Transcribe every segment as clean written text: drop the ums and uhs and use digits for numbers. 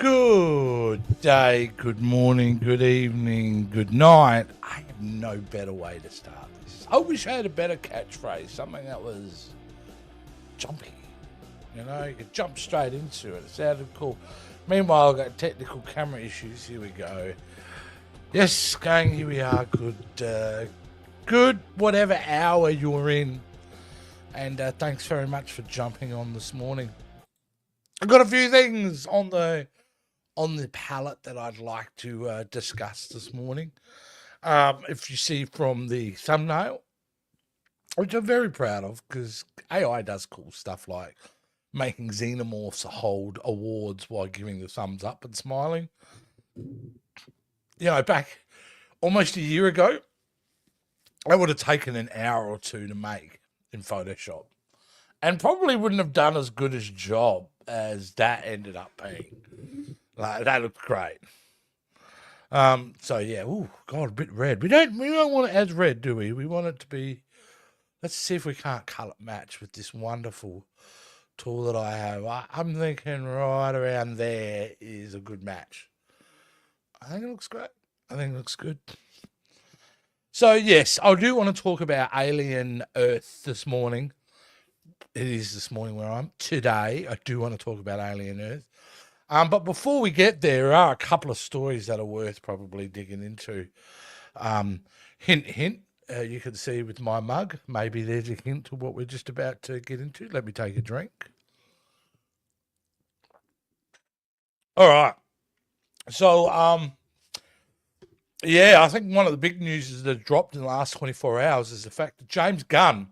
Good day, good morning, good evening, good night. I have no better way to start this. I wish I had a better catchphrase, something that was jumpy. You know, you could jump straight into it. It sounded cool. Meanwhile, I've got technical camera issues. Here we go. Yes, gang, here we are. Good whatever hour you're in. And thanks very much for jumping on this morning. I've got a few things on the palette that I'd like to discuss this morning. If you see from the thumbnail, which I'm very proud of, because AI does cool stuff like making xenomorphs hold awards while giving the thumbs up and smiling. You know, back almost a year ago, that would have taken an hour or two to make in Photoshop and probably wouldn't have done as good a job as that ended up being. Like, that looked great. So yeah, oh god, a bit red. We don't want it as red, do we? We want it to be. Let's see if we can't color match with this wonderful tool that I have. I'm thinking right around there is a good match. I think it looks great. I think it looks good. So yes, I do want to talk about Alien Earth this morning. It is this morning where I'm today. I do want to talk about Alien Earth. But before we get there are a couple of stories that are worth probably digging into. Hint, hint. You can see with my mug, maybe there's a hint to what we're just about to get into. Let me take a drink. All right. So, yeah, I think one of the big news that dropped in the last 24 hours is the fact that James Gunn,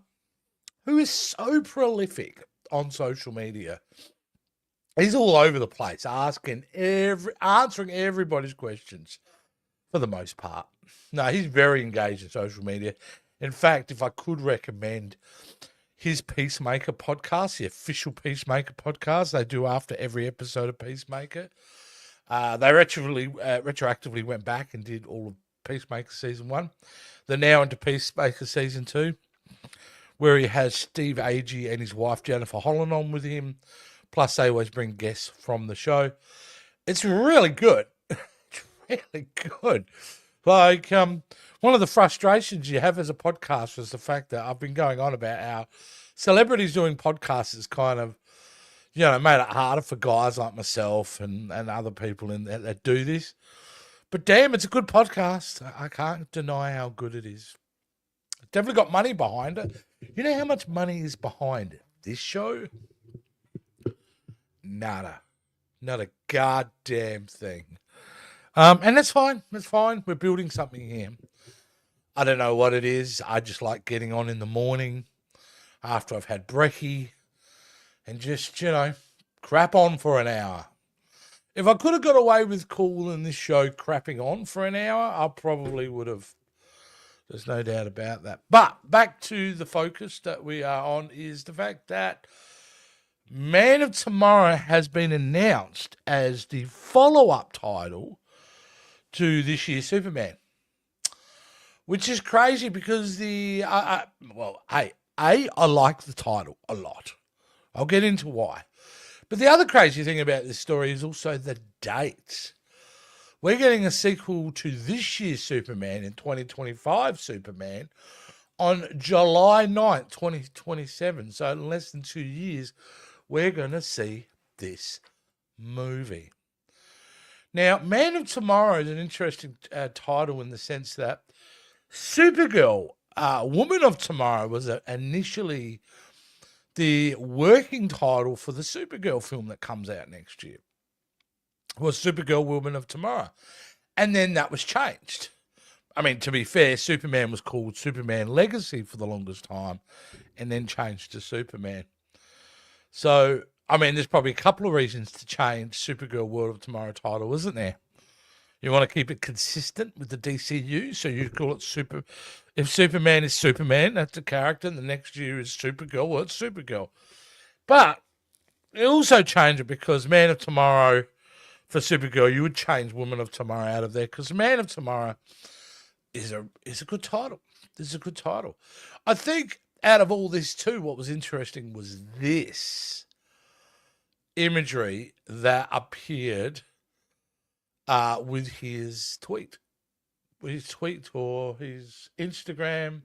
who is so prolific on social media, he's all over the place, answering everybody's questions for the most part. No, he's very engaged in social media. In fact, if I could recommend his Peacemaker podcast, the official Peacemaker podcast they do after every episode of Peacemaker, they retroactively went back and did all of Peacemaker season 1. They're now into Peacemaker season 2, where he has Steve Agee and his wife Jennifer Holland on with him. Plus, they always bring guests from the show. It's really good. It's really good. Like, one of the frustrations you have as a podcaster is the fact that I've been going on about how celebrities doing podcasts is kind of, you know, made it harder for guys like myself and other people in that do this. But damn, it's a good podcast. I can't deny how good it is. It's definitely got money behind it. You know how much money is behind this show? Nada. Not a goddamn thing. And that's fine. That's fine. We're building something here. I don't know what it is. I just like getting on in the morning after I've had brekkie and just, you know, crap on for an hour. If I could have got away with calling this show crapping on for an hour, I probably would have. There's no doubt about that. But back to the focus that we are on is the fact that Man of Tomorrow has been announced as the follow-up title to this year's Superman, which is crazy because I like the title a lot. I'll get into why. But the other crazy thing about this story is also the dates. We're getting a sequel to this year's Superman in 2025 Superman on July 9th, 2027. So in less than 2 years, we're going to see this movie. Now, Man of Tomorrow is an interesting title in the sense that Supergirl, Woman of Tomorrow, was initially the working title for the Supergirl film that comes out next year. Was Supergirl, Woman of Tomorrow. And then that was changed. I mean, to be fair, Superman was called Superman Legacy for the longest time and then changed to Superman. So, I mean, there's probably a couple of reasons to change Supergirl World of Tomorrow title, isn't there? You want to keep it consistent with the DCU, so you call it Super. If Superman is Superman, that's a character, and the next year is Supergirl, well, it's Supergirl. But it also changed it because Man of Tomorrow for Supergirl, you would change Woman of Tomorrow out of there because Man of Tomorrow is a good title. This is a good title. I think out of all this too, what was interesting was this imagery that appeared with his tweet. With his tweet or his Instagram.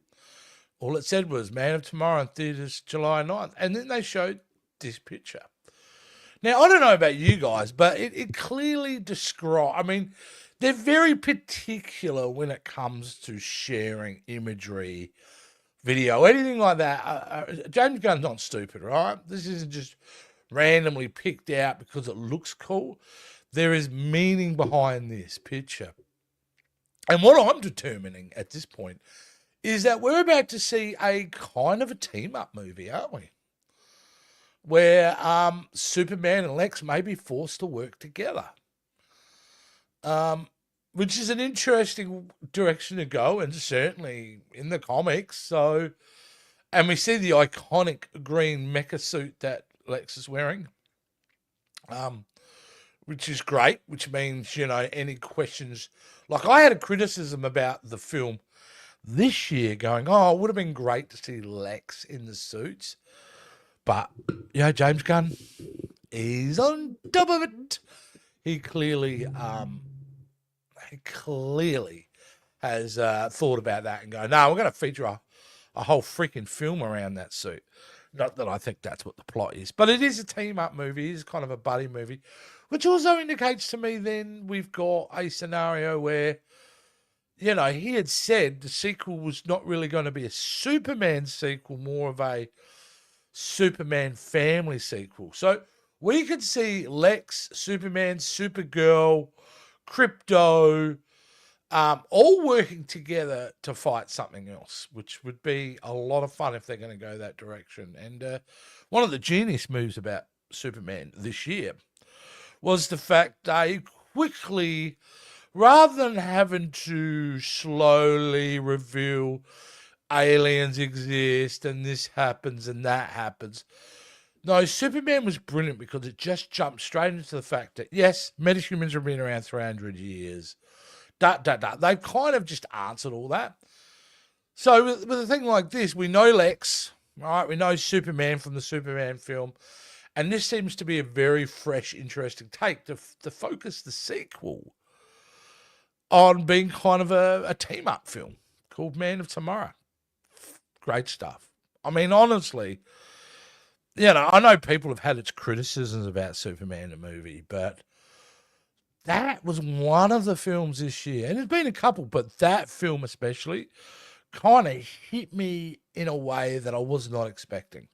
All it said was Man of Tomorrow in theatres July 9th. And then they showed this picture. Now, I don't know about you guys, but it clearly describes, I mean, they're very particular when it comes to sharing imagery, video, anything like that. James Gunn's not stupid, right? This isn't just randomly picked out because it looks cool. There is meaning behind this picture. And what I'm determining at this point is that we're about to see a kind of a team-up movie, aren't we? Where Superman and Lex may be forced to work together. Which is an interesting direction to go, and certainly in the comics. So, and we see the iconic green mecha suit that Lex is wearing, which is great, which means, any questions. Like, I had a criticism about the film this year going, it would have been great to see Lex in the suits. But, James Gunn, he's on top of it. He clearly has thought about that and go, no, we're going to feature a whole freaking film around that suit. Not that I think that's what the plot is, but it is a team-up movie. It is kind of a buddy movie, which also indicates to me then we've got a scenario where, he had said the sequel was not really going to be a Superman sequel, more of a Superman family sequel. So we could see Lex, Superman, Supergirl, Crypto, all working together to fight something else, which would be a lot of fun if they're going to go that direction. And one of the genius moves about Superman this year was the fact they quickly, rather than having to slowly reveal aliens exist and this happens and that happens, no, Superman was brilliant because it just jumped straight into the fact that, yes, metahumans have been around 300 years. They've kind of just answered all that. So with a thing like this, we know Lex, right? We know Superman from the Superman film. And this seems to be a very fresh, interesting take to focus the sequel on being kind of a team-up film called Man of Tomorrow. Great stuff. I mean, honestly, I know people have had its criticisms about Superman the movie, but that was one of the films this year, and there's been a couple, but that film especially kind of hit me in a way that I was not expecting.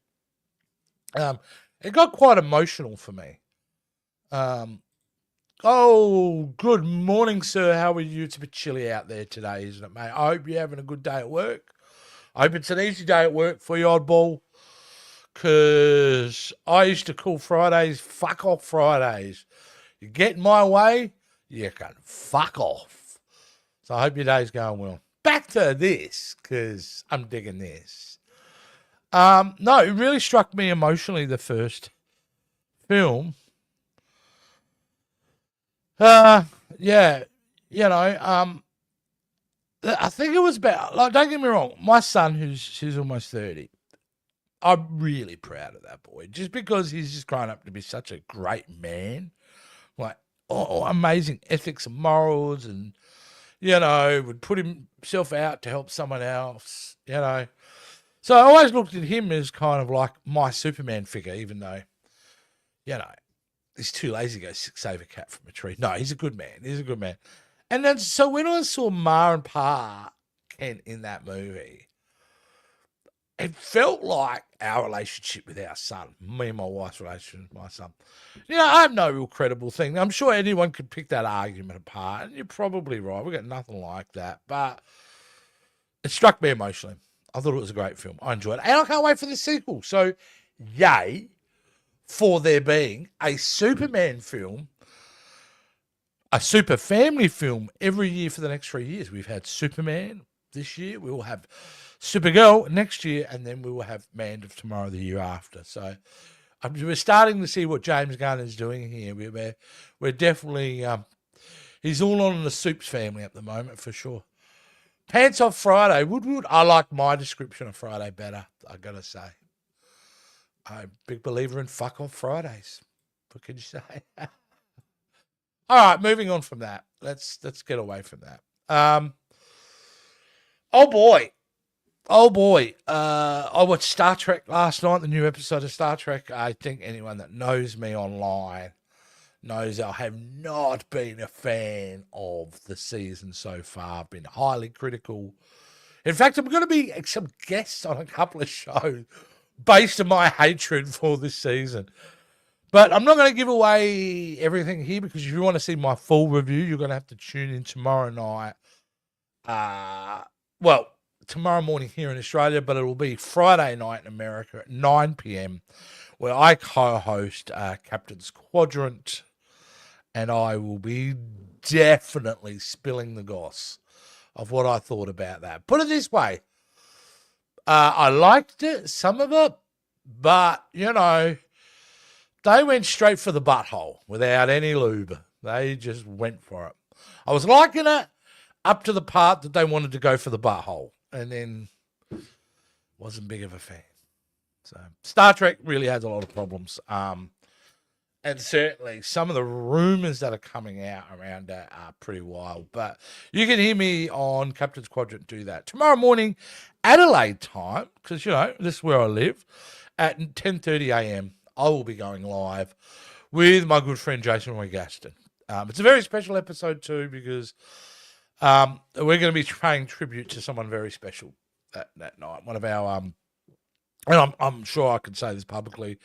It got quite emotional for me. Good morning, sir. How are you? It's a bit chilly out there today, isn't it, mate? I hope you're having a good day at work. I hope it's an easy day at work for you, oddball. Because I used to call Fridays fuck off Fridays. You get in my way, you can fuck off. So I hope your day's going well. Back to this, because I'm digging this. No, it really struck me emotionally, the first film. I think it was about, like, don't get me wrong, my son, who's almost 30, I'm really proud of that boy, just because he's just grown up to be such a great man. Like, amazing ethics and morals, and, would put himself out to help someone else, So I always looked at him as kind of like my Superman figure, even though, he's too lazy to go save a cat from a tree. No, he's a good man. And then, so when I saw Ma and Pa Kent in that movie, it felt like our relationship with our son, me and my wife's relationship with my son. I have no real credible thing. I'm sure anyone could pick that argument apart, and you're probably right. We've got nothing like that. But it struck me emotionally. I thought it was a great film. I enjoyed it. And I can't wait for the sequel. So, yay for there being a Superman film, a super family film every year for the next 3 years. We've had Superman this year. We will have Supergirl next year, and then we will have Man of Tomorrow the year after. So we're starting to see what James Gunn is doing here. We're definitely, he's all on the Supes family at the moment, for sure. Pants Off Friday. Woodwood, I like my description of Friday better, I got to say. I'm a big believer in fuck off Fridays. What can you say? All right, moving on from that. Let's get away from that. Oh boy. I watched Star Trek last night, the new episode of Star Trek. I think anyone that knows me online knows I have not been a fan of the season so far. I've been highly critical. In fact, I'm going to be some guests on a couple of shows based on my hatred for this season. But I'm not going to give away everything here, because if you want to see my full review, you're going to have to tune in tomorrow night. Tomorrow morning here in Australia, but it will be Friday night in America at 9 p.m, where I co-host Captain's Quadrant, and I will be definitely spilling the goss of what I thought about that. Put it this way, I liked it, some of it, but, they went straight for the butthole without any lube. They just went for it. I was liking it up to the part that they wanted to go for the butthole, and then wasn't big of a fan. So Star Trek really has a lot of problems. And certainly some of the rumors that are coming out around that are pretty wild. But you can hear me on Captain's Quadrant do that tomorrow morning, Adelaide time, because, this is where I live, at 10:30 a.m. I will be going live with my good friend Jason Roy Gaston. It's a very special episode too, because we're going to be paying tribute to someone very special that night. One of our, and I'm sure I can say this publicly,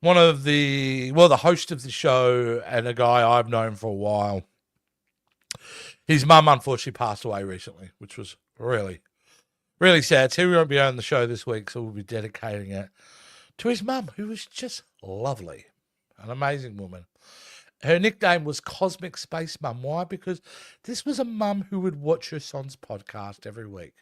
one of the host of the show, and a guy I've known for a while. His mum unfortunately passed away recently, which was really, really sad. So he won't be on the show this week, so we'll be dedicating it to his mum, who was just lovely, an amazing woman. Her nickname was Cosmic Space Mum. Why? Because this was a mum who would watch her son's podcast every week.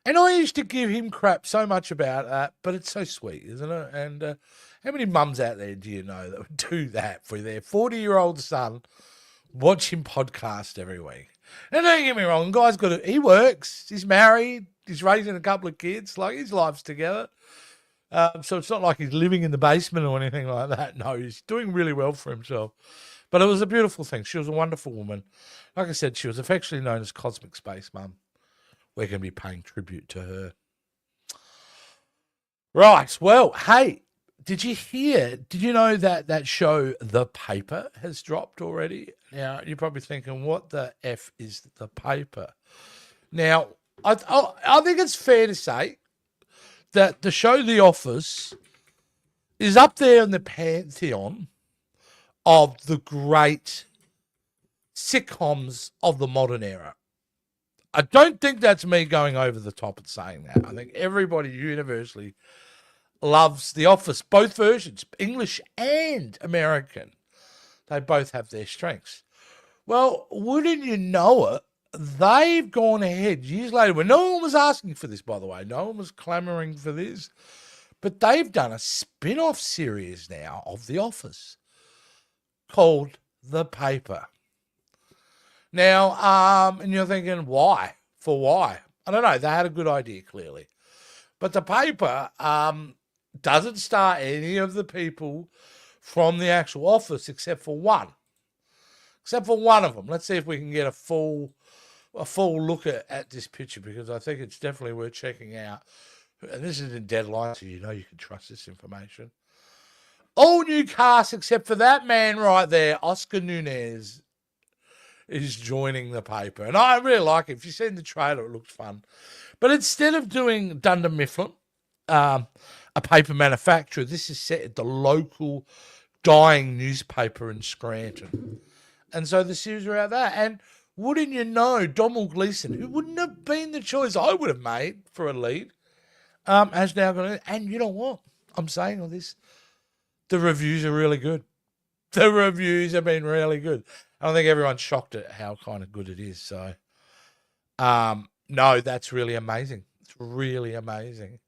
And I used to give him crap so much about that, but it's so sweet, isn't it? And how many mums out there do you know that would do that for their 40-year-old son, watch him podcast every week? And don't get me wrong, guy's he works, he's married, he's raising a couple of kids, like his life's together. So it's not like he's living in the basement or anything like that. No, he's doing really well for himself. But it was a beautiful thing. She was a wonderful woman. Like I said, she was affectionately known as Cosmic Space Mum. We're going to be paying tribute to her. Right. Well, hey, did you know that show The Paper has dropped already? Now, you're probably thinking, what the F is The Paper? Now, I think it's fair to say that the show The Office is up there in the pantheon of the great sitcoms of the modern era. I don't think that's me going over the top and saying that. I think everybody universally loves The Office, both versions, English and American. They both have their strengths. Well, wouldn't you know it, they've gone ahead years later, when no one was asking for this, by the way. No one was clamoring for this. But they've done a spin-off series now of The Office called The Paper. Now, and you're thinking, why? For why? I don't know. They had a good idea, clearly. But The Paper doesn't star any of the people from the actual Office except for one. Except for one of them. Let's see if we can get a full look at this picture, because I think it's definitely worth checking out. And this is in Deadline, so you can trust this information. All new cast except for that man right there, Oscar Nunez, is joining The Paper. And I really like it. If you've seen the trailer, it looks fun. But instead of doing Dunder Mifflin, a paper manufacturer, this is set at the local dying newspaper in Scranton. And so the series are out there. And wouldn't you know, Domhnall Gleeson, who wouldn't have been the choice I would have made for a lead, has now gone in. And you know what? I'm saying all this. The reviews are really good. The reviews have been really good. I don't think everyone's shocked at how kind of good it is. So, no, that's really amazing. It's really amazing.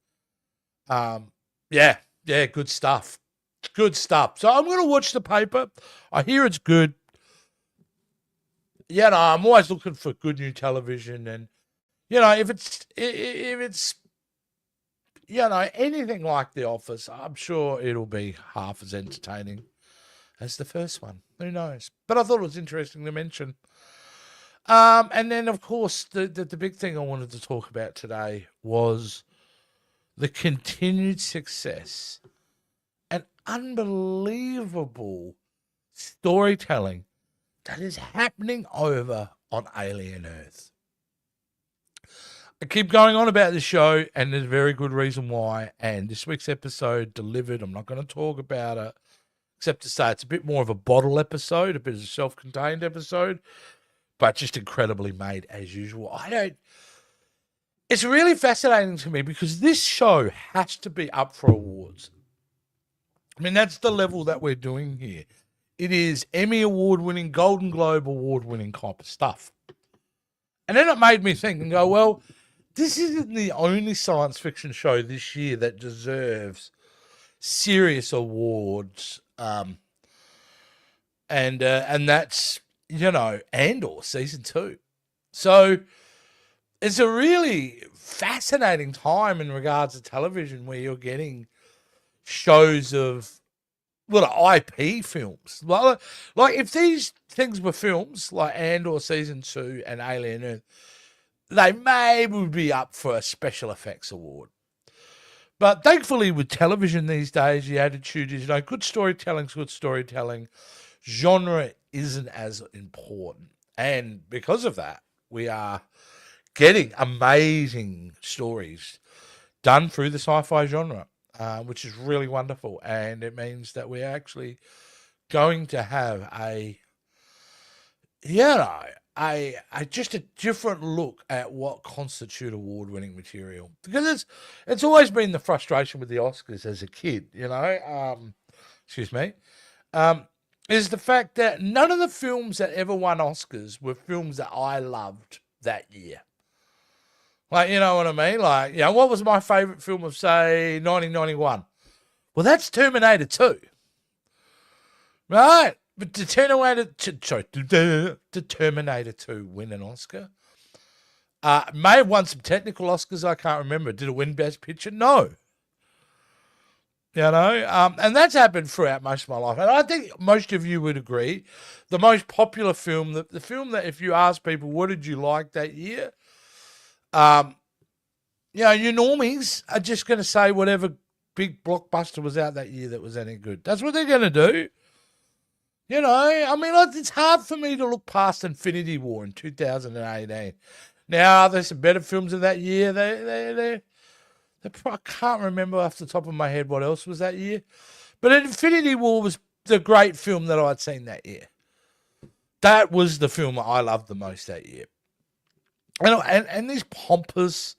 Yeah, good stuff. Good stuff. So I'm going to watch The Paper. I hear it's good. I'm always looking for good new television, and if it's anything like The Office, I'm sure it'll be half as entertaining as the first one. Who knows? But I thought it was interesting to mention. And then, of course, the big thing I wanted to talk about today was the continued success and unbelievable storytelling that is happening over on Alien Earth. I keep going on about this show, and there's a very good reason why. And this week's episode delivered. I'm not going to talk about it, except to say it's a bit more of a bottle episode, a bit of a self-contained episode, but just incredibly made as usual. It's really fascinating to me because this show has to be up for awards. I mean, that's the level that we're doing here. It is Emmy award-winning, Golden Globe award-winning type of stuff. And then it made me think and go, well, this isn't the only science fiction show this year that deserves serious awards. And that's, Andor season 2. So it's a really fascinating time in regards to television where you're getting shows of IP films. Like if these things were films like Andor season 2 and Alien Earth, they may would be up for a special effects award. But thankfully with television these days, the attitude is, good storytelling's good storytelling. Genre isn't as important. And because of that, we are getting amazing stories done through the sci-fi genre, which is really wonderful. And it means that we're actually going to have just a different look at what constitute award-winning material. Because it's always been the frustration with the Oscars as a kid, is the fact that none of the films that ever won Oscars were films that I loved that year. Like, you know what I mean? Like, what was my favorite film of, say, 1991? Well, that's Terminator 2. Right? But to Terminator 2 win an Oscar? May have won some technical Oscars, I can't remember. Did it win Best Picture? No. And that's happened throughout most of my life. And I think most of you would agree, the most popular film, the film that if you ask people, what did you like that year? Your normies are just going to say whatever big blockbuster was out that year that was any good. That's what they're going to do. It's hard for me to look past Infinity War in 2018. Now, there's some better films of that year. I can't remember off the top of my head what else was that year. But Infinity War was the great film that I'd seen that year. That was the film I loved the most that year. And these pompous,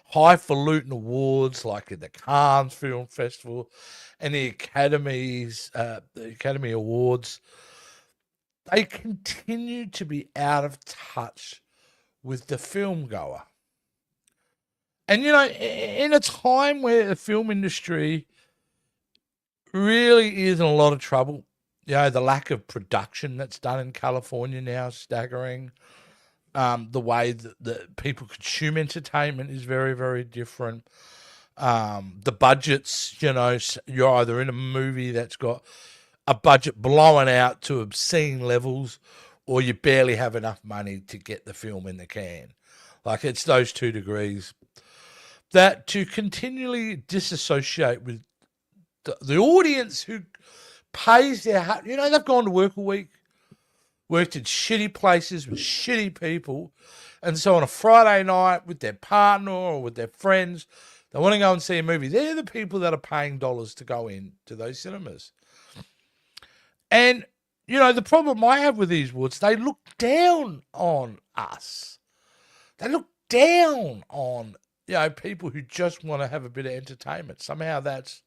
highfalutin awards like at the Cannes Film Festival and the Academy Awards, they continue to be out of touch with the film goer. And, in a time where the film industry really is in a lot of trouble, the lack of production that's done in California now is staggering. The way that people consume entertainment is very, very different. The budgets, you're either in a movie that's got a budget blowing out to obscene levels, or you barely have enough money to get the film in the can. Like, it's those 2 degrees. That to continually disassociate with the audience who pays their heart, they've gone to work a week, worked in shitty places with shitty people, and so on a Friday night with their partner or with their friends, they want to go and see a movie. They're the people that are paying dollars to go in to those cinemas. And, the problem I have with these awards, they look down on us. They look down on, people who just want to have a bit of entertainment. Somehow that's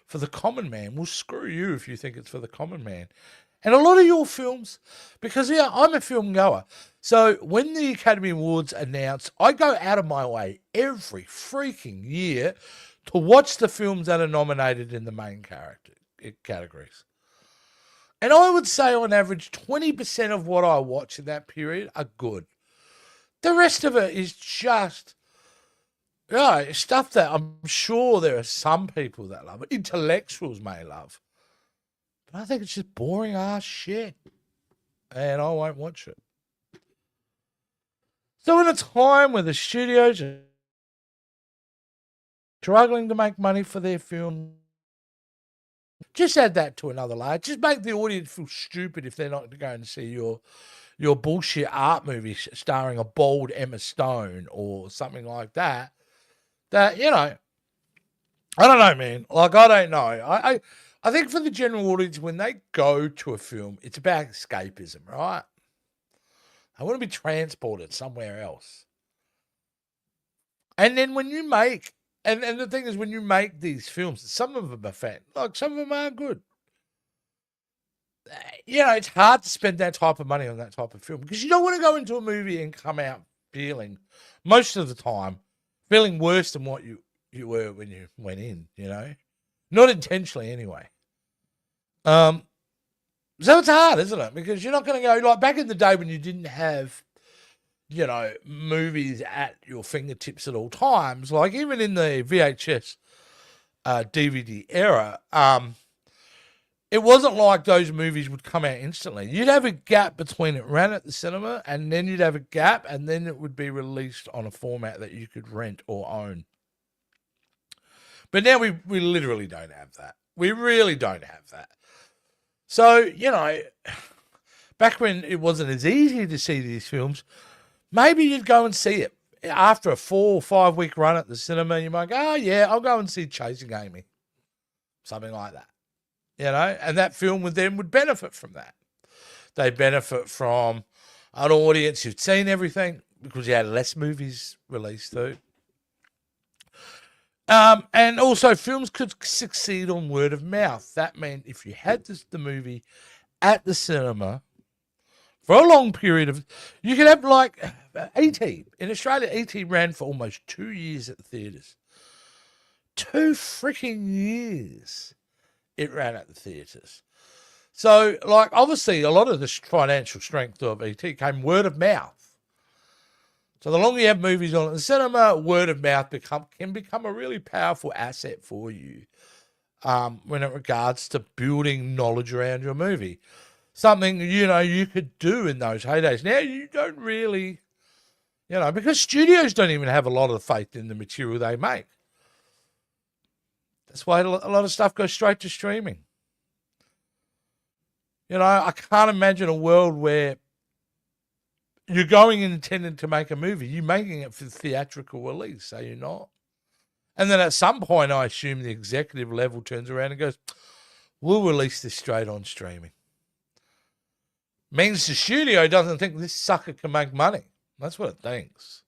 for the common man. Well, screw you if you think it's for the common man. And a lot of your films, because I'm a film goer. So when the Academy Awards announce, I go out of my way every freaking year to watch the films that are nominated in the main categories. And I would say on average, 20% of what I watch in that period are good. The rest of it is just stuff that I'm sure there are some people that love it. Intellectuals may love. But I think it's just boring ass shit. And I won't watch it. So in a time where the studios are struggling to make money for their film, just add that to another layer. Just make the audience feel stupid if they're not going to see your bullshit art movie starring a bald Emma Stone or something like that. That, you know, I don't know, man. Like, I don't know. I think for the general audience, when they go to a film, it's about escapism, right? I want to be transported somewhere else. And then when you make, and the thing is, when you make these films, some of them are fan, like some of them are good. You know, it's hard to spend that type of money on that type of film because you don't want to go into a movie and come out feeling, most of the time, feeling worse than what you were when you went in, you know? Not intentionally anyway. So it's hard, isn't it? Because you're not going to go, like back in the day when you didn't have, you know, movies at your fingertips at all times, like even in the VHS DVD era, it wasn't like those movies would come out instantly. You'd have a gap between it ran at the cinema and then you'd have a gap and then it would be released on a format that you could rent or own. But now we literally don't have that. We really don't have that. So, you know, back when it wasn't as easy to see these films, maybe you'd go and see it. After a 4 or 5 week run at the cinema, you might go, oh, yeah, I'll go and see Chasing Amy. Something like that. You know, and that film with them would benefit from that. They benefit from an audience who'd seen everything because you had less movies released too. And also films could succeed on word of mouth. That meant if you had the movie at the cinema for a long period of, you could have like E.T. In Australia, E.T. ran for almost 2 years at the theatres. 2 freaking years it ran at the theatres. So, like, obviously, a lot of the financial strength of E.T. came word of mouth. So the longer you have movies on at the cinema, word of mouth can become a really powerful asset for you when it regards to building knowledge around your movie. Something, you know, you could do in those heydays. Now you don't really, you know, because studios don't even have a lot of faith in the material they make. That's why a lot of stuff goes straight to streaming. You know, I can't imagine a world where you're going in intending to make a movie. You're making it for theatrical release, are you not? And then at some point, I assume the executive level turns around and goes, we'll release this straight on streaming. Means the studio doesn't think this sucker can make money. That's what it thinks.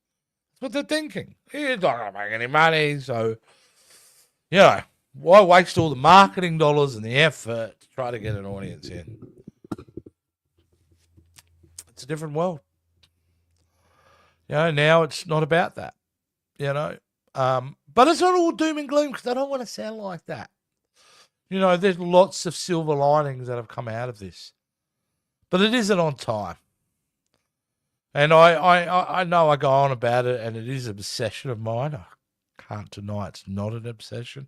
That's what they're thinking. He's not going to make any money, so, you know, why waste all the marketing dollars and the effort to try to get an audience in? It's a different world. You know, now it's not about that, you know. But it's not all doom and gloom because I don't want to sound like that. You know, there's lots of silver linings that have come out of this. But it isn't on time. And I know I go on about it and it is an obsession of mine. I can't deny it's not an obsession.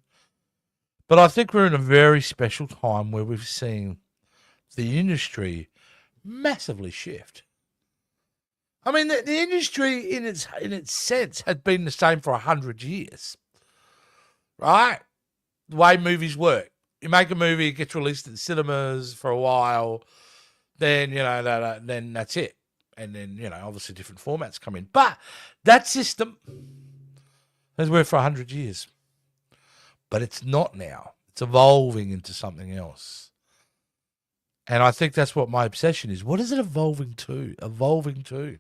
But I think we're in a very special time where we've seen the industry massively shift. I mean, the industry in its sense had been the same for 100 years, right? The way movies work. You make a movie, it gets released at the cinemas for a while, then, you know, then that's it. And then, you know, obviously different formats come in. But that system has worked for 100 years. But it's not now. It's evolving into something else. And I think that's what my obsession is. What is it evolving to? Evolving to.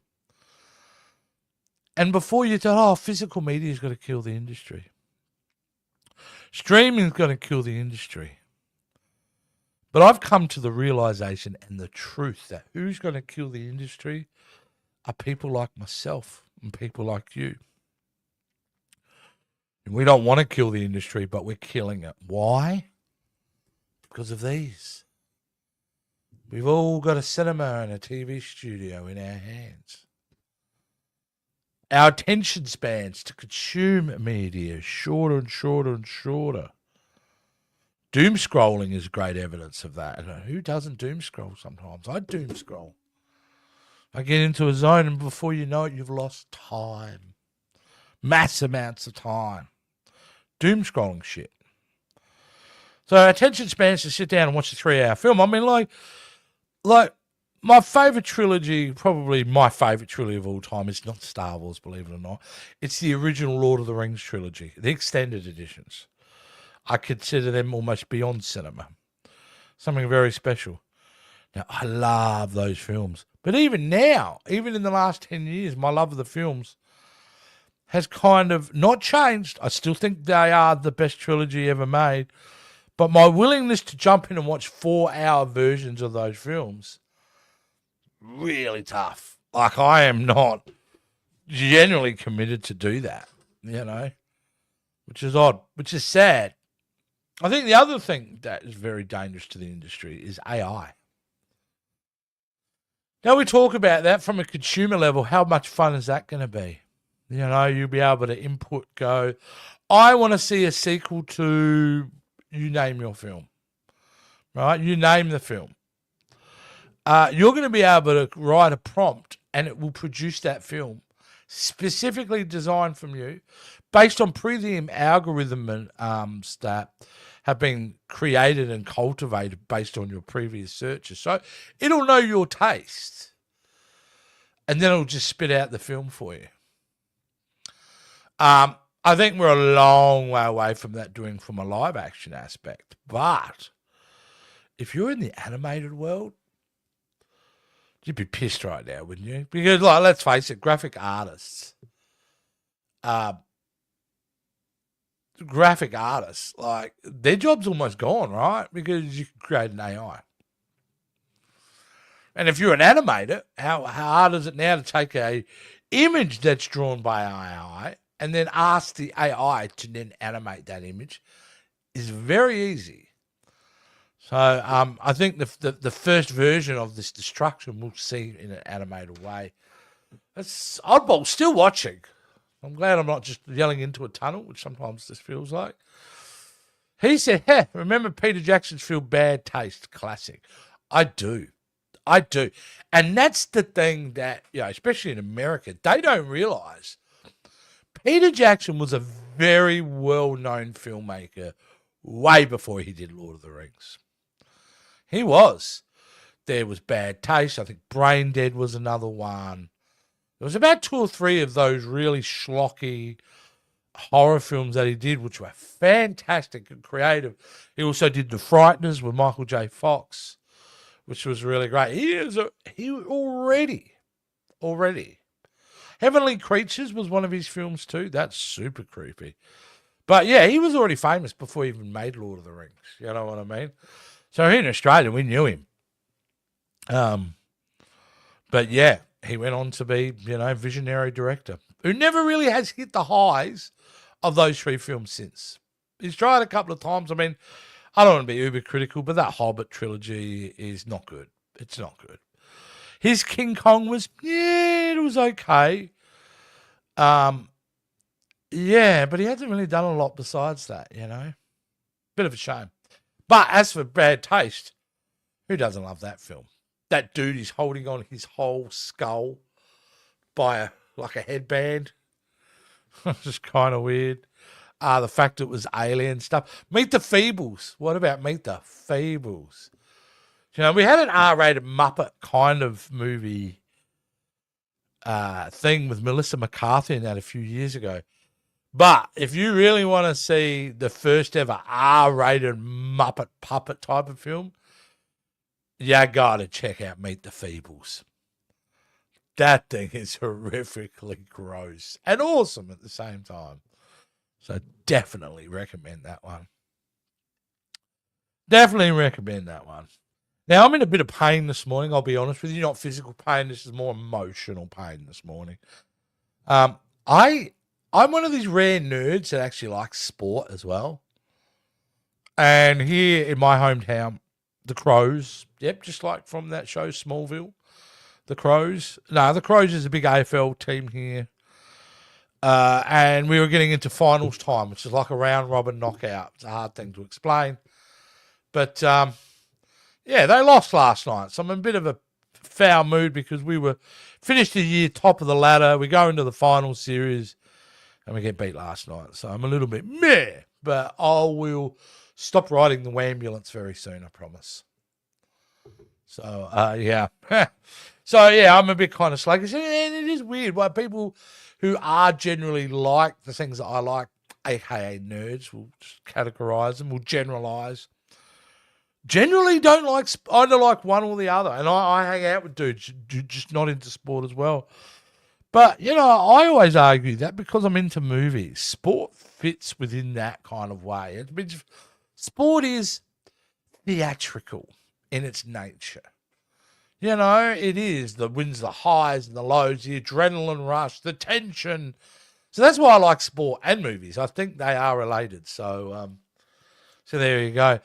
And before you thought, oh, physical media is going to kill the industry. Streaming is going to kill the industry. But I've come to the realization and the truth that who's going to kill the industry are people like myself and people like you. And we don't want to kill the industry, but we're killing it. Why? Because of these. We've all got a cinema and a TV studio in our hands. Our attention spans to consume media is shorter and shorter and shorter. Doom scrolling is great evidence of that. Who doesn't doom scroll sometimes? I doom scroll. I get into a zone, and before you know it, you've lost time. Mass amounts of time. Doom scrolling shit. So attention spans to sit down and watch a 3-hour film. I mean, like my favourite trilogy, probably my favourite trilogy of all time, is not Star Wars, believe it or not. It's the original Lord of the Rings trilogy, the extended editions. I consider them almost beyond cinema. Something very special. Now, I love those films. But even now, even in the last 10 years, my love of the films has kind of not changed. I still think they are the best trilogy ever made. But my willingness to jump in and watch 4-hour versions of those films, really tough. Like, I am not generally committed to do that, you know, which is odd, which is sad. I think the other thing that is very dangerous to the industry is AI. Now, we talk about that from a consumer level. How much fun is that going to be? You know, you'll be able to input, go, I want to see a sequel to, you name your film, right? You name the film. You're going to be able to write a prompt and it will produce that film specifically designed from you based on premium algorithm that have been created and cultivated based on your previous searches. So it'll know your taste and then it'll just spit out the film for you. I think we're a long way away from that doing from a live action aspect. But if you're in the animated world, you'd be pissed right now, wouldn't you? Because, like, let's face it, graphic artists, like, their job's almost gone, right? Because you can create an AI. And if you're an animator, how hard is it now to take a image that's drawn by AI and then ask the AI to then animate that image? Is very easy. So I think the first version of this destruction we'll see in an animated way. That's oddball. Still watching. I'm glad I'm not just yelling into a tunnel, which sometimes this feels like. He said, hey, remember Peter Jackson's film Bad Taste? Classic. I do. And that's the thing that, you know, especially in America, they don't realize. Peter Jackson was a very well-known filmmaker way before he did Lord of the Rings. He was. There was Bad Taste. I think Brain Dead was another one. There was about 2 or 3 of those really schlocky horror films that he did, which were fantastic and creative. He also did The Frighteners with Michael J. Fox, which was really great. He already. Heavenly Creatures was one of his films too. That's super creepy. But yeah, he was already famous before he even made Lord of the Rings. You know what I mean? So here in Australia, we knew him. But yeah, he went on to be, you know, visionary director who never really has hit the highs of those 3 films since. He's tried a couple of times. I mean, I don't want to be uber critical, but that Hobbit trilogy is not good. It's not good. His King Kong was, yeah, it was okay. Yeah, but he hasn't really done a lot besides that, you know. Bit of a shame. But as for Bad Taste, who doesn't love that film? That dude is holding on his whole skull by a headband. Just kind of weird. The fact it was alien stuff. Meet the Feebles. What about Meet the Feebles? You know, we had an R-rated Muppet kind of movie thing with Melissa McCarthy in that a few years ago. But if you really want to see the first ever R-rated Muppet puppet type of film, you got to check out Meet the Feebles. That thing is horrifically gross and awesome at the same time. So definitely recommend that one. Definitely recommend that one. Now, I'm in a bit of pain this morning, I'll be honest with you. Not physical pain. This is more emotional pain this morning. I'm one of these rare nerds that actually likes sport as well. And here in my hometown, the Crows, yep, just like from that show Smallville, the Crows. No, the Crows is a big AFL team here. And we were getting into finals time, which is like a round robin knockout. It's a hard thing to explain. But yeah, they lost last night, so I'm in a bit of a foul mood because we were finished the year top of the ladder. We go into the final series and we get beat last night. So I'm a little bit meh, but I will stop riding the ambulance very soon, I promise. So, yeah. So, yeah, I'm a bit kind of sluggish. And it is weird why people who are generally like the things that I like, aka nerds, will just categorize them, will generalize. Generally don't like either like one or the other. And I hang out with dudes just not into sport as well. But, you know, I always argue that because I'm into movies, sport fits within that kind of way. Sport is theatrical in its nature. You know, it is the wins, the highs and the lows, the adrenaline rush, the tension. So that's why I like sport and movies. I think they are related. So there you go.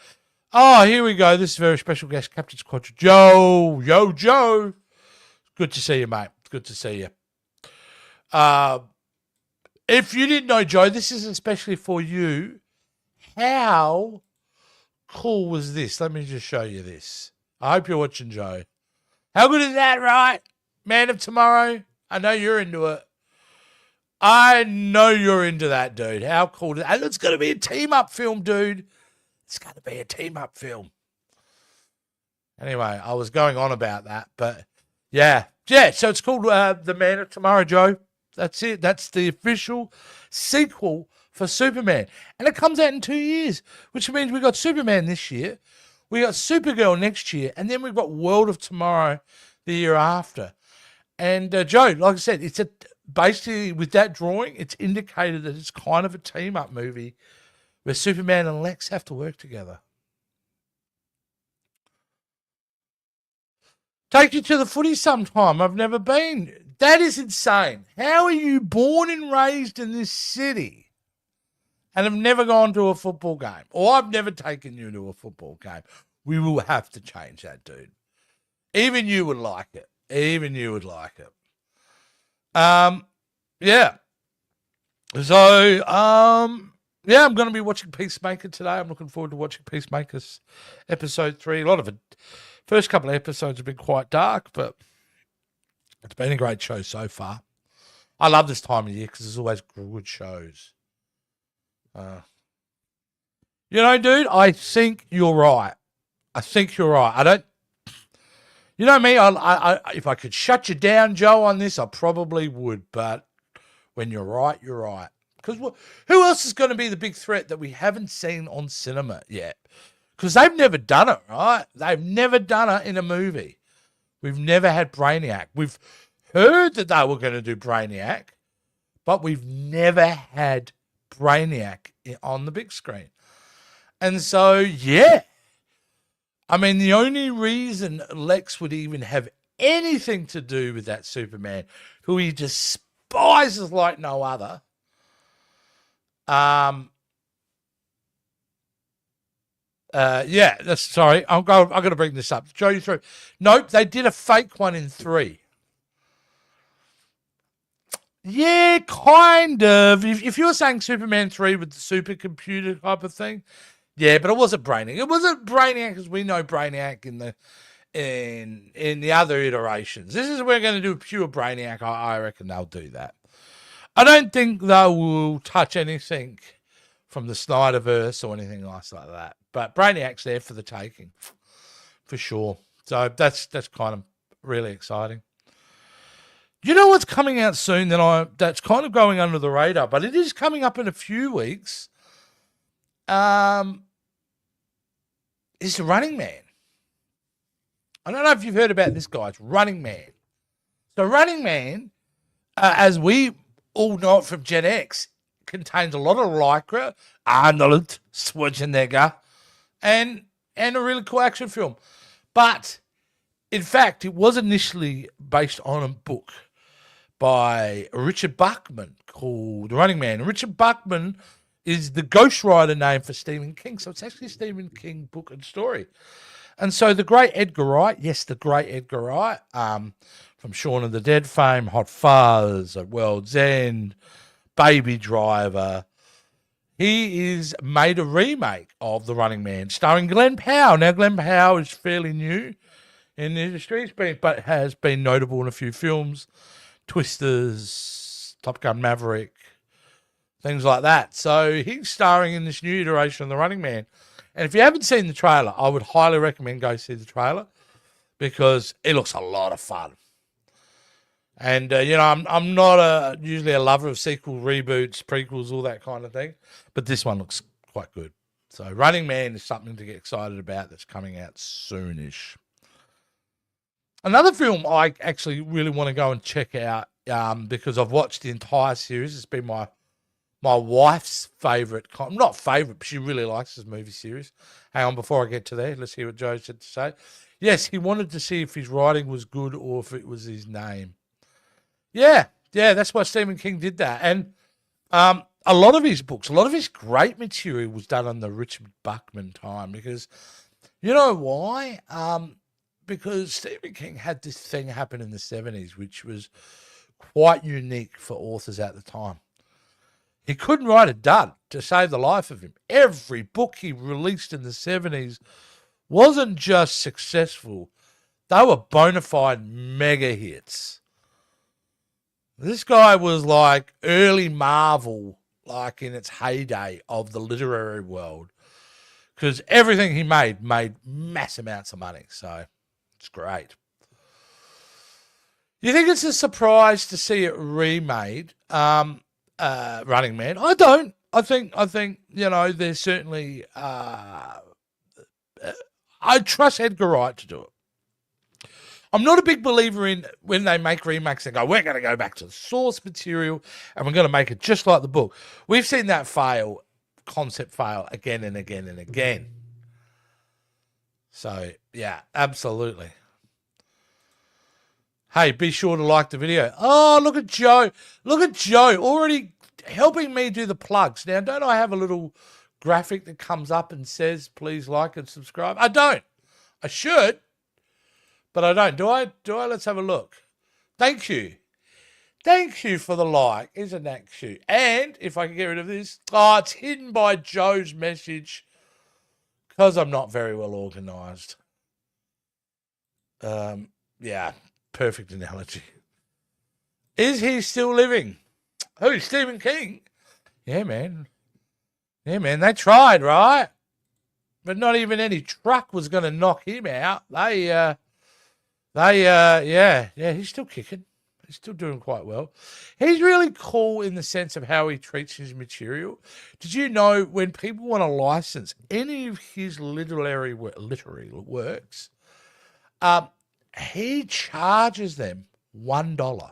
Oh, here we go. This is a very special guest, Captain Squadron Joe. Yo, Joe. Good to see you, mate. Good to see you. If you didn't know, Joe, this is especially for you. How cool was this? Let me just show you this. I hope you're watching, Joe. How good is that, right? Man of Tomorrow? I know you're into it. I know you're into that, dude. How cool is that? And it's going to be a team-up film, dude. It's going to be a team-up film. Anyway, I was going on about that, but yeah. Yeah, so it's called The Man of Tomorrow, Joe. That's it. That's the official sequel for Superman. And it comes out in 2 years, which means we got Superman this year, we got Supergirl next year, and then we've got World of Tomorrow the year after. And Joe, like I said, it's basically with that drawing, it's indicated that it's kind of a team-up movie where Superman and Lex have to work together. Take you to the footy sometime. I've never been. That is insane. How are you born and raised in this city and have never gone to a football game? Or I've never taken you to a football game. We will have to change that, dude. Even you would like it. Even you would like it. Yeah. So, yeah, I'm going to be watching Peacemaker today. I'm looking forward to watching Peacemaker's episode 3. A lot of it, first couple of episodes have been quite dark, but it's been a great show so far. I love this time of year because there's always good shows. You know, dude, I think you're right. I think you're right. I don't. You know me. I if I could shut you down, Joe, on this, I probably would. But when you're right, you're right. Because who else is going to be the big threat that we haven't seen on cinema yet? Because they've never done it, right? They've never done it in a movie. We've never had Brainiac. We've heard that they were going to do Brainiac, but we've never had Brainiac on the big screen. And so, yeah. I mean, the only reason Lex would even have anything to do with that Superman, who he despises like no other, yeah, sorry. I'm going to bring this up. Show you through. Nope, they did a fake one in 3. Yeah, kind of. If you're saying Superman 3 with the supercomputer type of thing, yeah, but it wasn't Brainiac. It wasn't Brainiac as we know Brainiac in the other iterations. This is we're going to do pure Brainiac. I reckon they'll do that. I don't think they will touch anything from the Snyderverse or anything like that. But Brainiac's there for the taking, for sure. So that's kind of really exciting. You know what's coming out soon that's kind of going under the radar, but it is coming up in a few weeks. Is Running Man. I don't know if you've heard about this, guys. Running Man. So Running Man, as we all know it from Gen X, contains a lot of Lycra, Arnold Schwarzenegger, and a really cool action film. But, in fact, it was initially based on a book by Richard Bachman called Running Man. Richard Bachman is the ghostwriter name for Stephen King. So it's actually a Stephen King book and story. And so the great Edgar Wright, yes, the great Edgar Wright, from Shaun of the Dead fame, Hot Fuzz, World's End, Baby Driver, he is made a remake of The Running Man, starring Glenn Powell. Now, Glenn Powell is fairly new in the industry, but has been notable in a few films, Twisters, Top Gun Maverick, things like that. So he's starring in this new iteration of The Running Man. And if you haven't seen the trailer, I would highly recommend go see the trailer because it looks a lot of fun. And, I'm not usually a lover of sequels, reboots, prequels, all that kind of thing. But this one looks quite good. So Running Man is something to get excited about that's coming out soonish. Another film I actually really want to go and check out because I've watched the entire series. It's been my wife's favourite. Not favourite, but she really likes this movie series. Hang on, before I get to there, let's hear what Joe said to say. Yes, he wanted to see if his writing was good or if it was his name. Yeah, that's why Stephen King did that. And a lot of his books, a lot of his great material was done on the Richard Bachman time because, you know why? Because Stephen King had this thing happen in the 70s, which was quite unique for authors at the time. He couldn't write a dud to save the life of him. Every book he released in the 70s wasn't just successful. They were bona fide mega hits. This guy was like early Marvel, like in its heyday of the literary world, because everything he made mass amounts of money. So it's great. You think it's a surprise to see it remade, Running Man? I don't. I think there's certainly. I trust Edgar Wright to do it. I'm not a big believer in when they make remakes and go, we're going to go back to the source material and we're going to make it just like the book. We've seen that concept fail again and again and again. So, yeah, absolutely. Hey, be sure to like the video. Oh, look at Joe. Look at Joe already helping me do the plugs. Now, don't I have a little graphic that comes up and says, please like and subscribe? I don't. I should. But I don't. Do I? Let's have a look. Thank you. Thank you for the like. Isn't that cute? And if I can get rid of this. Oh, it's hidden by Joe's message because I'm not very well organised. Yeah, perfect analogy. Is he still living? Who, Stephen King? Yeah, man. Yeah, man. They tried, right? But not even any truck was going to knock him out. Yeah, he's still kicking. He's still doing quite well. He's really cool in the sense of how he treats his material. Did you know when people want to license any of his literary works, he charges them $1.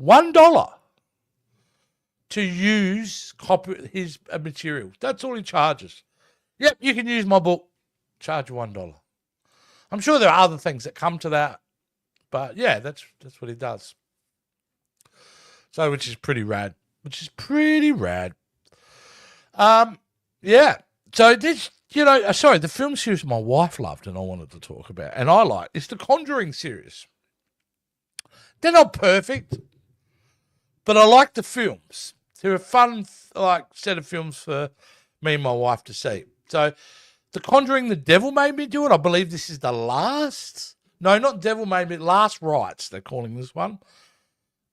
$1 to use his material. That's all he charges. Yep, you can use my book. Charge $1. I'm sure there are other things that come to that, but yeah, that's what he does. So, which is pretty rad. Yeah. So this, the film series my wife loved and I wanted to talk about, and I like, it's the Conjuring series. They're not perfect, but I like the films. They're a fun, set of films for me and my wife to see. So, The Conjuring, The Devil Made Me Do It. I believe this is the last. No, not Devil Made Me. Last Rites, they're calling this one.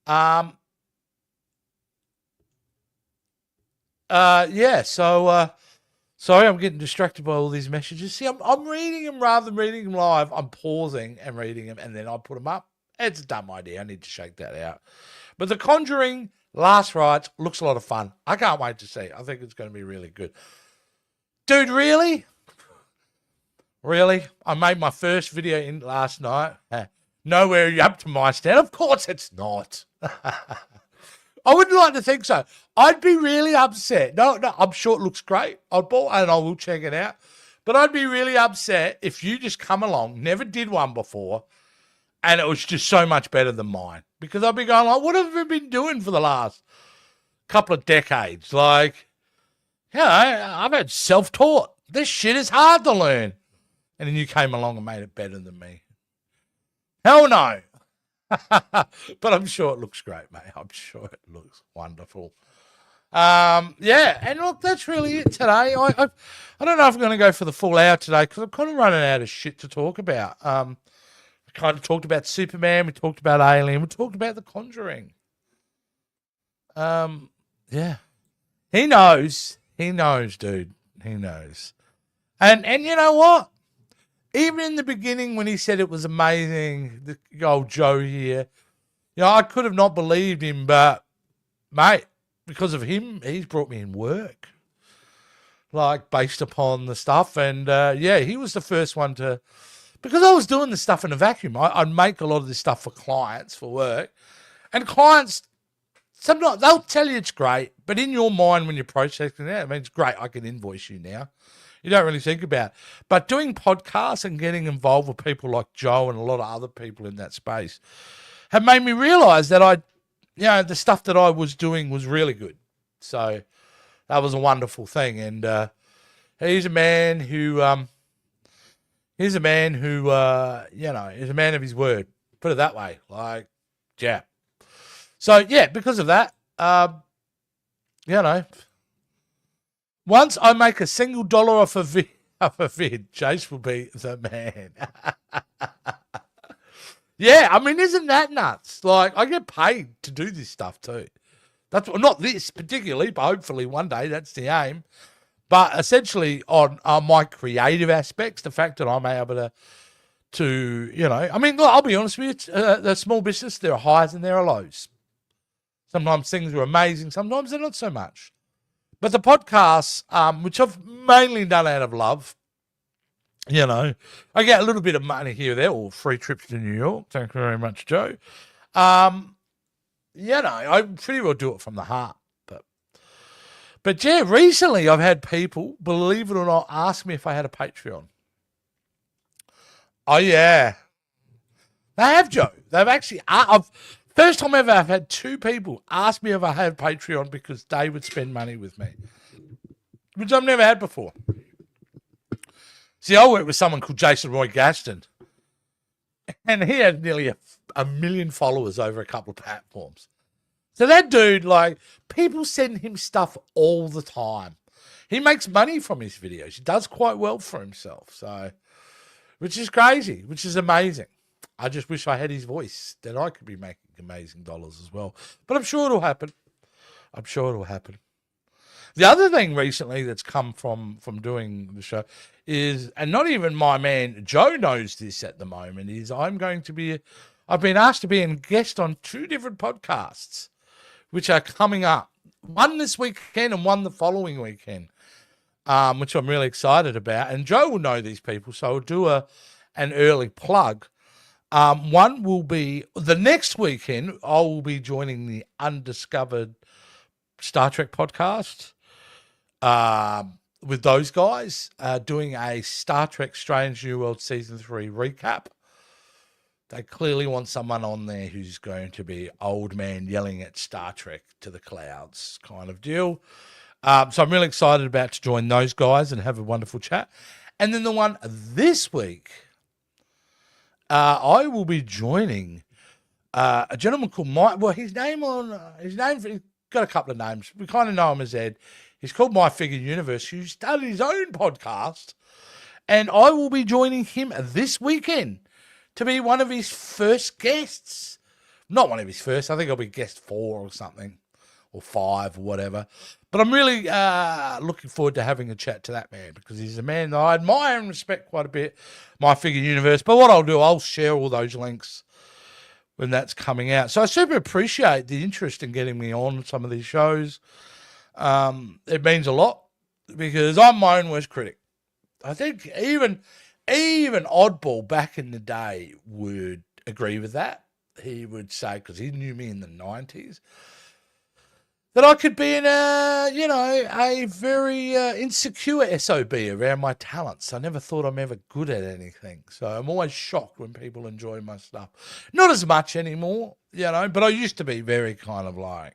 So, sorry, I'm getting distracted by all these messages. See, I'm reading them rather than reading them live. I'm pausing and reading them, and then I put them up. It's a dumb idea. I need to shake that out. But The Conjuring, Last Rites, looks a lot of fun. I can't wait to see. I think it's going to be really good. Dude, really? Really? I made my first video in last night. Nowhere up to my stand. Of course it's not. I wouldn't like to think so. I'd be really upset. No, I'm sure it looks great. I will check it out. But I'd be really upset if you just come along, never did one before, and it was just so much better than mine. Because I'd be going like, what have we been doing for the last couple of decades? Like, I've had self-taught. This shit is hard to learn. And then you came along and made it better than me. Hell no. But I'm sure it looks great, mate. I'm sure it looks wonderful. Yeah, and look, that's really it today. I don't know if I'm going to go for the full hour today because I'm kind of running out of shit to talk about. We kind of talked about Superman, we talked about Alien, we talked about The Conjuring. Yeah, he knows, dude, he knows. And you know what? Even in the beginning when he said it was amazing, the old Joe here, I could have not believed him, but mate, because of him, he's brought me in work, like based upon the stuff. And yeah, he was the first one to, because I was doing the stuff in a vacuum. I'd make a lot of this stuff for clients for work, and clients sometimes they'll tell you it's great, but in your mind when you're processing it, I mean, it's great. I can invoice you now. You don't really think about it. But doing podcasts and getting involved with people like Joe and a lot of other people in that space have made me realize that the stuff that I was doing was really good. So that was a wonderful thing. And he's a man who, is a man of his word. Put it that way. Like, yeah. So, yeah, because of that, once I make $1 off a vid, Jace will be the man. Yeah, I mean, isn't that nuts? Like, I get paid to do this stuff too. That's not this particularly, but hopefully one day that's the aim. But essentially, on my creative aspects, the fact that I'm able to I mean, look, I'll be honest with you, the small business, there are highs and there are lows. Sometimes things are amazing, sometimes they're not so much. But the podcasts, which I've mainly done out of love, I get a little bit of money here or there, or free trips to New York. Thank you very much, Joe. I pretty well do it from the heart. But yeah, recently I've had people, believe it or not, ask me if I had a Patreon. Oh, yeah. They have, Joe. They've actually, first time ever I've had two people ask me if I had Patreon because they would spend money with me, which I've never had before. See, I worked with someone called Jason Roy Gaston, and he had nearly a million followers over a couple of platforms. So that dude, like, people send him stuff all the time. He makes money from his videos. He does quite well for himself. So, which is crazy, which is amazing. I just wish I had his voice, that I could be making amazing dollars as well. But I'm sure it'll happen. The other thing recently that's come from doing the show is, and not even my man Joe knows this at the moment, is I've been asked to be a guest on 2 different podcasts, which are coming up. One this weekend and one the following weekend, which I'm really excited about. And Joe will know these people, so I'll do an early plug. One will be the next weekend. I will be joining the Undiscovered Star Trek podcast with those guys, doing a Star Trek Strange New World Season 3 recap. They clearly want someone on there who's going to be old man yelling at Star Trek to the clouds kind of deal. So I'm really excited about to join those guys and have a wonderful chat. And then the one this week, I will be joining a gentleman called Mike. Well, he's got a couple of names. We kind of know him as Ed. He's called My Figure Universe. He started his own podcast, and I will be joining him this weekend to be one of his first guests. Not one of his first. I think I'll be guest 4 or something, or 5 or whatever. But I'm really looking forward to having a chat to that man, because he's a man that I admire and respect quite a bit, My Figure Universe. But what I'll do, I'll share all those links when that's coming out. So I super appreciate the interest in getting me on some of these shows. It means a lot, because I'm my own worst critic. I think even Oddball back in the day would agree with that. He would say, because he knew me in the 90s, that I could be a very insecure SOB around my talents. I never thought I'm ever good at anything. So I'm always shocked when people enjoy my stuff. Not as much anymore, but I used to be very kind of like,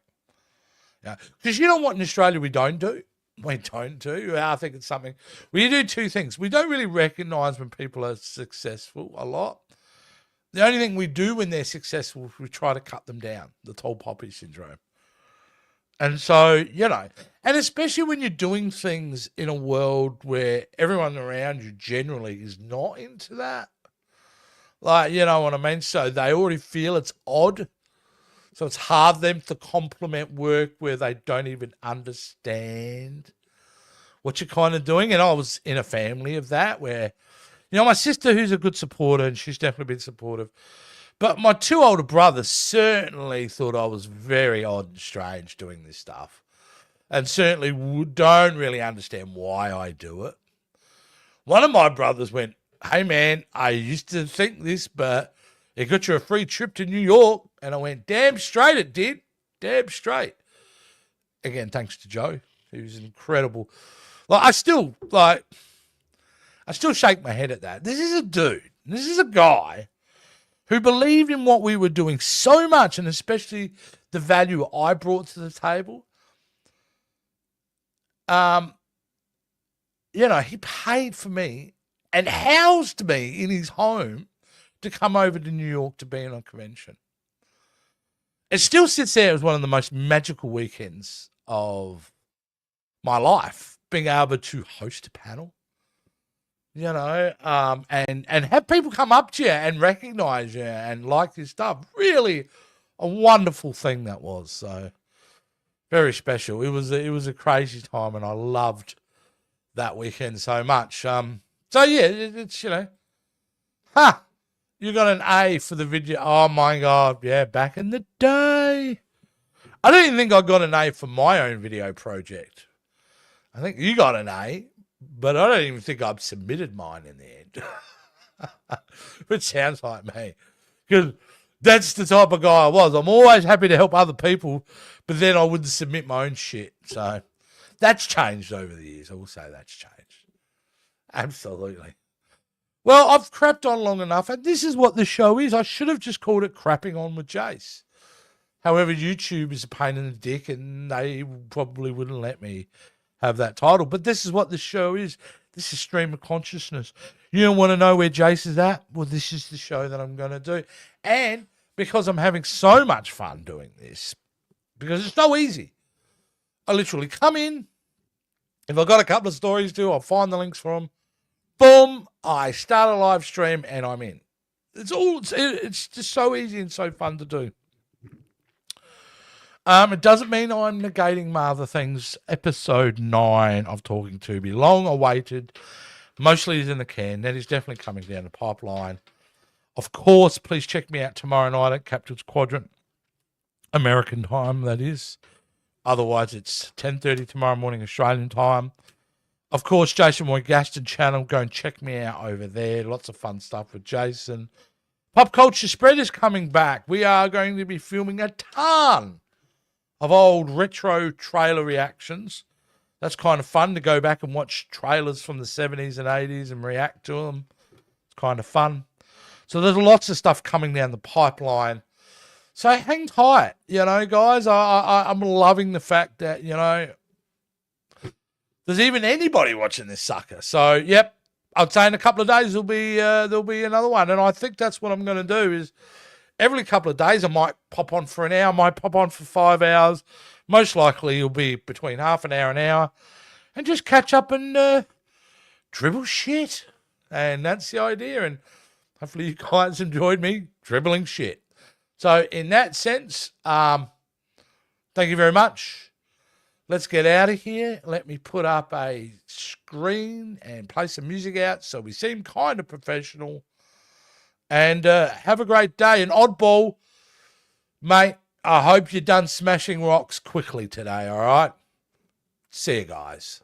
because you know what in Australia we don't do? We don't do. I think it's something. We do 2 things. We don't really recognise when people are successful a lot. The only thing we do when they're successful is we try to cut them down, the tall poppy syndrome. And so, you know, and especially when you're doing things in a world where everyone around you generally is not into that. Like, you know what I mean? So they already feel it's odd. So it's hard for them to compliment work where they don't even understand what you're kind of doing. And I was in a family of that where, you know, my sister, who's a good supporter, and she's definitely been supportive, but my two older brothers certainly thought I was very odd and strange doing this stuff, and certainly don't really understand why I do it. One of my brothers went, "Hey man, I used to think this, but it got you a free trip to New York." And I went, "Damn straight it did. Damn straight." Again, thanks to Joe, who's incredible. I still shake my head at that. This is a dude. This is a guy who believed in what we were doing so much, and especially the value I brought to the table. You know, he paid for me and housed me in his home to come over to New York to be on a convention. It still sits there as one of the most magical weekends of my life, being able to host a panel, you know, and have people come up to you and recognize you and like your stuff. Really a wonderful thing that was. So very special. It was a crazy time, and I loved that weekend so much. So yeah, it's, you know, you got an A for the video. Oh my God. Yeah. Back in the day, I don't even think I got an A for my own video project. I think you got an A, but I don't even think I've submitted mine in the end. Which sounds like me, because that's the type of guy I was. I'm always happy to help other people, but then I wouldn't submit my own shit. So that's changed over the years. I will say that's changed. Absolutely. Well, I've crapped on long enough, and this is what the show is. I should have just called it Crapping On with Jace. However, YouTube is a pain in the dick, and they probably wouldn't let me have that title. But this is what the show is. This is stream of consciousness. You don't want to know where Jace is at? Well, this is the show that I'm going to do. And because I'm having so much fun doing this, because it's so easy, I literally come in. If I've got a couple of stories to, I'll find the links for them. Boom, I start a live stream and I'm in. It's just so easy and so fun to do. It doesn't mean I'm negating my other things. Episode 9 of Talking To be long awaited. Mostly is in the can. That is definitely coming down the pipeline. Of course, please check me out tomorrow night at Captain's Quadrant. American time, that is. Otherwise, it's 10:30 tomorrow morning, Australian time. Of course, Jason Moy Gaston channel. Go and check me out over there. Lots of fun stuff with Jason. Pop Culture Spread is coming back. We are going to be filming a ton of old retro trailer reactions. That's kind of fun to go back and watch trailers from the 70s and 80s and react to them. It's kind of fun. So there's lots of stuff coming down the pipeline. So hang tight, you know, guys. I'm loving the fact that, you know, there's even anybody watching this sucker. So, yep, I'd say in a couple of days there'll be another one. And I think that's what I'm going to do is every couple of days I might pop on for an hour, might pop on for 5 hours. Most likely it'll be between half an hour and an hour. And just catch up and dribble shit. And that's the idea. And hopefully you guys enjoyed me dribbling shit. So in that sense, thank you very much. Let's get out of here. Let me put up a screen and play some music out so we seem kind of professional. And have a great day. And Oddball, mate, I hope you're done smashing rocks quickly today, all right? See you guys.